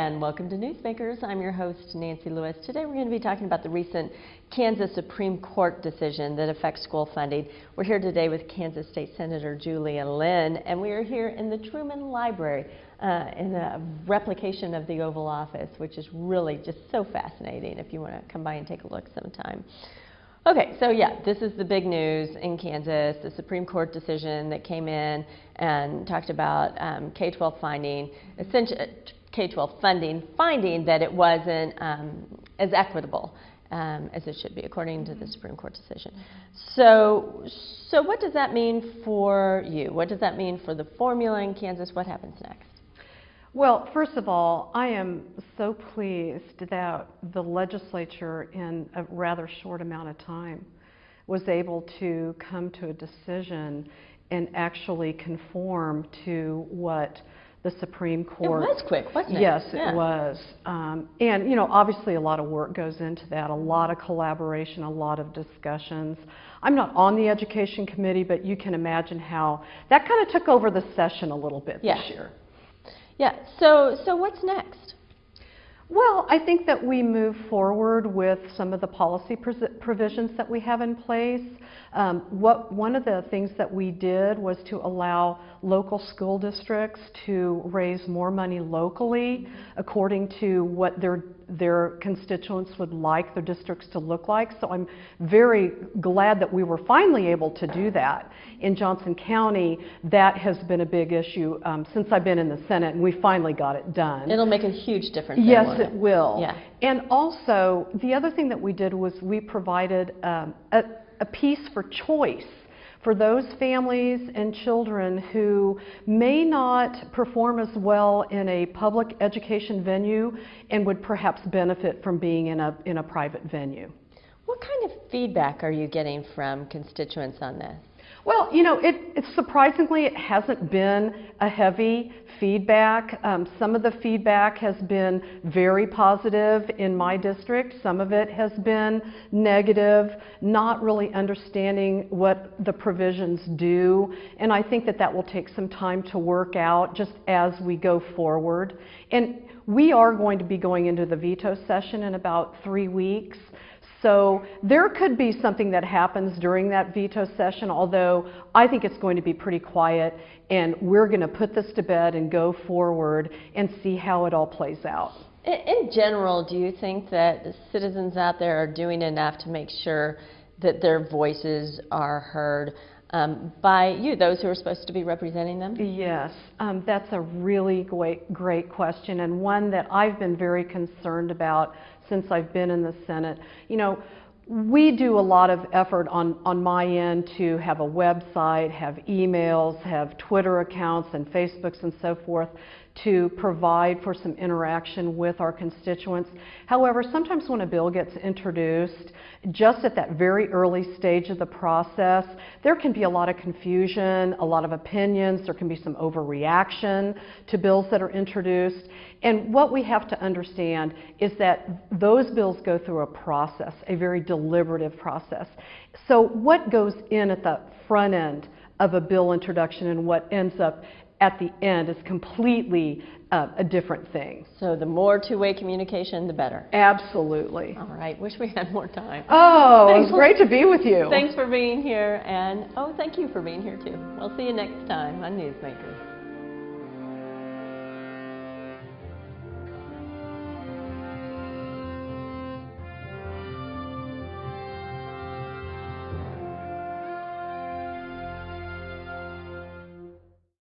and welcome to Newsmakers. I'm your host, Nancy Lewis. Today we're going to be talking about the recent Kansas Supreme Court decision that affects school funding. We're here today with Kansas State Senator Julia Lynn, and we are here in the Truman Library in a replication of the Oval Office, which is really just so fascinating if you want to come by and take a look sometime. Okay, so yeah, this is the big news in Kansas, the Supreme Court decision that came in and talked about K-12 finding, essentially K-12 funding, finding that it wasn't as equitable as it should be, according to the Supreme Court decision. So what does that mean for you? What does that mean for the formula in Kansas? What happens next? Well, first of all, I am so pleased that the legislature, in a rather short amount of time, was able to come to a decision and actually conform to what the Supreme Court... It was quick, wasn't it? Yes, yeah. It was. And, you know, obviously a lot of work goes into that, a lot of collaboration, a lot of discussions. I'm not on the Education Committee, but you can imagine how that kind of took over the session a little bit this year. Yeah, so what's next? Well, I think that we move forward with some of the policy provisions that we have in place. One of the things that we did was to allow local school districts to raise more money locally according to what their constituents would like their districts to look like. So I'm very glad that we were finally able to do that. In Johnson County, that has been a big issue since I've been in the Senate, and we finally got it done. It'll make a huge difference. Yes, it will. Yeah. And also, the other thing that we did was we provided a piece for choice for those families and children who may not perform as well in a public education venue and would perhaps benefit from being in a private venue. What kind of feedback are you getting from constituents on this? Well, you know, surprisingly, it hasn't been a heavy feedback. Some of the feedback has been very positive in my district. Some of it has been negative, not really understanding what the provisions do. And I think that will take some time to work out just as we go forward. And we are going to be going into the veto session in about 3 weeks. So there could be something that happens during that veto session, although I think it's going to be pretty quiet, and we're going to put this to bed and go forward and see how it all plays out. In general, do you think that the citizens out there are doing enough to make sure that their voices are heard by you, those who are supposed to be representing them? Yes, that's a really great question, and one that I've been very concerned about since I've been in the Senate. You know, we do a lot of effort on my end to have a website, have emails, have Twitter accounts and Facebooks and so forth to provide for some interaction with our constituents. However, sometimes when a bill gets introduced, just at that very early stage of the process, there can be a lot of confusion, a lot of opinions, there can be some overreaction to bills that are introduced. And what we have to understand is that those bills go through a process, a very deliberative process. So what goes in at the front end of a bill introduction and what ends up at the end is completely a different thing. So the more two-way communication, the better. Absolutely. All right, wish we had more time. Oh, it was great to be with you. Thanks for being here, and thank you for being here too. We'll see you next time on Newsmakers.